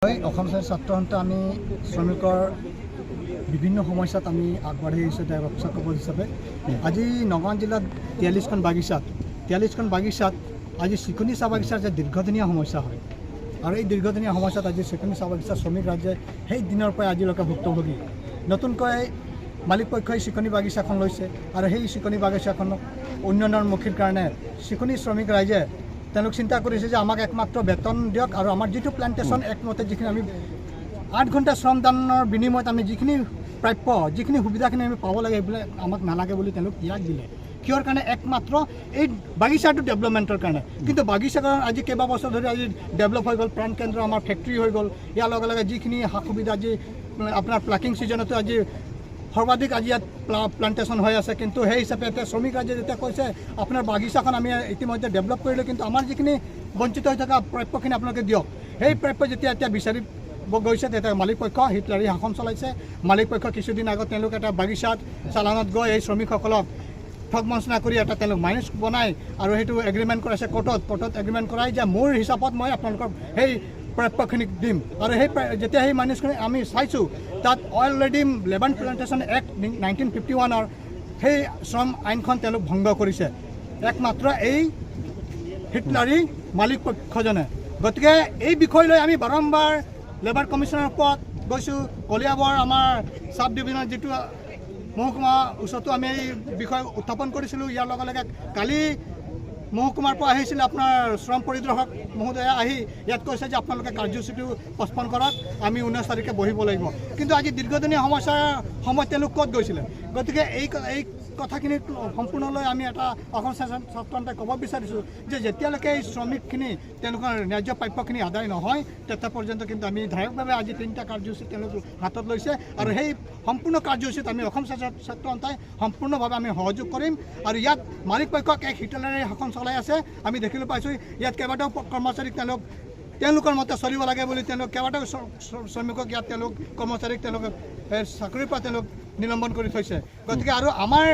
অসম ছাত্ৰ সন্থা আমি শ্ৰমিকৰ বিভিন্ন সমস্যাত আমি আগবাঢ়ি আহিছোঁ ৰক্ষাকৱচ হিচাপে। আজি নগাঁও জিলাত 43খন বাগিচাত আজি চিকুনি চাহ বাগিচাৰ যে দীৰ্ঘদিনীয়া সমস্যা হয় আৰু এই দীৰ্ঘদিনীয়া সমস্যাত আজি চিকুনি চাহ বাগিচাৰ শ্ৰমিক ৰাইজে সেই দিনৰ পৰাই আজিলৈকে ভুক্তভোগী। নতুনকৈ মালিক পক্ষই চিকুনি বাগিচাখন লৈছে আৰু সেই চিকুনি বাগিচাখনক উন্নয়নমুখীৰ কাৰণে চিকুনি শ্ৰমিক ৰাইজে তেওঁলোক চিন্তা কৰিছে যে আমাক একমাত্ৰ বেতন দিয়ক আৰু আমাৰ যিটো প্লান্টেশ্যন একমতে যিখিনি আমি 8 ঘণ্টা শ্ৰমদানৰ বিনিময়ত আমি যিখিনি প্ৰাপ্য যিখিনি সুবিধাখিনি আমি পাব লাগে এইবিলাক আমাক নালাগে বুলি তেওঁলোক ইয়াক দিলে। কিহৰ কাৰণে? একমাত্ৰ এই বাগিচাটো ডেভেলপমেণ্টৰ কাৰণে। কিন্তু বাগিচাখন আজি কেইবা বছৰ ধৰি আজি ডেভেলপ হৈ গ'ল, প্ৰাণ কেন্দ্ৰ আমাৰ ফেক্টৰী হৈ গ'ল। ইয়াৰ লগে লগে যিখিনি সা সুবিধা আজি আপোনাৰ প্লাকিং ছিজনতো আজি সৰ্বাধিক আজি ইয়াত প্লান্টেশ্যন হৈ আছে। কিন্তু সেই হিচাপে এতিয়া শ্ৰমিক ৰাইজে যেতিয়া কৈছে আপোনাৰ বাগিচাখন আমি ইতিমধ্যে ডেভেলপ কৰিলোঁ, কিন্তু আমাৰ যিখিনি বঞ্চিত হৈ থকা প্ৰাপ্যখিনি আপোনালোকে দিয়ক। সেই প্ৰাপ্য যেতিয়া এতিয়া বিচাৰি গৈছে তেতিয়া মালিক পক্ষ হিটলাৰী শাসন চলাইছে। মালিক পক্ষ কিছুদিন আগত তেওঁলোক এটা বাগিচাত চালানত গৈ এই শ্ৰমিকসকলক ঠগ মঞ্চনা কৰি এটা তেওঁলোক মাইনাছ বনাই আৰু সেইটো এগ্ৰিমেণ্ট কৰাইছে কোৰ্টত এগ্ৰিমেণ্ট কৰাই যে মোৰ হিচাপত মই আপোনালোকৰ সেই প্ৰাপ্যখিনিক দিম। আৰু সেই যেতিয়া সেই মাইনাছখিনি আমি চাইছোঁ তাত অলৰেডি লেবাৰ প্লান্টেশ্যন এক্ট 1951 সেই শ্ৰম আইনখন তেওঁলোক ভংগ কৰিছে একমাত্ৰ এই হিটলাৰী মালিক পক্ষজনে। গতিকে এই বিষয় লৈ আমি বাৰম্বাৰ লেবাৰ কমিশ্যনাৰ ওপৰত গৈছোঁ। কলিয়াবৰ আমাৰ চাব ডিভিজনৰ যিটো মহকুমা ওচৰতো আমি এই বিষয় উত্থাপন কৰিছিলোঁ। ইয়াৰ লগে লগে কালি মহকুমাৰ পৰা আহিছিলে আপোনাৰ শ্ৰম পৰিদৰ্শক মহোদয়ে আহি ইয়াত কৈছে যে আপোনালোকে কাৰ্যসূচীটো পষ্টপন কৰক, আমি 19 তাৰিখে বহিব লাগিব। কিন্তু আজি দীৰ্ঘদিনীয়া সমস্যাৰ সময়ত তেওঁলোক ক'ত গৈছিলে? গতিকে এই কথাখিনি সম্পূৰ্ণলৈ আমি এটা অসম ছাত্ৰ সন্থাই ক'ব বিচাৰিছোঁ যে যেতিয়ালৈকে এই শ্ৰমিকখিনি তেওঁলোকৰ ন্যায্য প্ৰাপ্যখিনি আদায় নহয় তেতিয়া পৰ্যন্ত কিন্তু আমি ধাৰাবাহিকভাৱে আজি 3টা কাৰ্যসূচী তেওঁলোক হাতত লৈছে আৰু সেই সম্পূৰ্ণ কাৰ্যসূচীত আমি অসম ছাত্ৰ সন্থাই সম্পূৰ্ণভাৱে আমি সহযোগ কৰিম। আৰু ইয়াত মালিক পক্ষক এক হিটলাৰী শাসন চলাই আছে। আমি দেখিবলৈ পাইছোঁ ইয়াত কেইবাটাও কৰ্মচাৰীক তেওঁলোকৰ মতে চলিব লাগে বুলি তেওঁলোক কেইবাটাও শ্ৰমিকক ইয়াত তেওঁলোক কৰ্মচাৰীক তেওঁলোকে চাকৰিৰ পৰা তেওঁলোক নিলম্বন কৰি থৈছে। গতিকে আৰু আমাৰ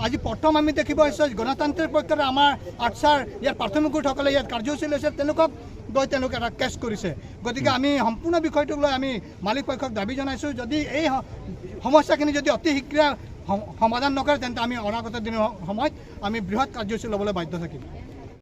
আজি প্ৰথম আমি দেখিব পাইছোঁ গণতান্ত্ৰিক পক্ষৰে আমাৰ আৰ্চাৰ ইয়াত প্ৰাথমিক গোটসকলে ইয়াত কাৰ্যসূচী লৈছে, তেওঁলোকক গৈ তেওঁলোকে এটা কেছ কৰিছে। গতিকে আমি সম্পূৰ্ণ বিষয়টোক লৈ আমি মালিক পক্ষক দাবী জনাইছোঁ যদি এই সমস্যাখিনি যদি অতি শীঘ্ৰে সমাধান নকৰে তেন্তে আমি অনাগত দিনৰ সময়ত আমি বৃহৎ কাৰ্যসূচী ল'বলৈ বাধ্য থাকিম।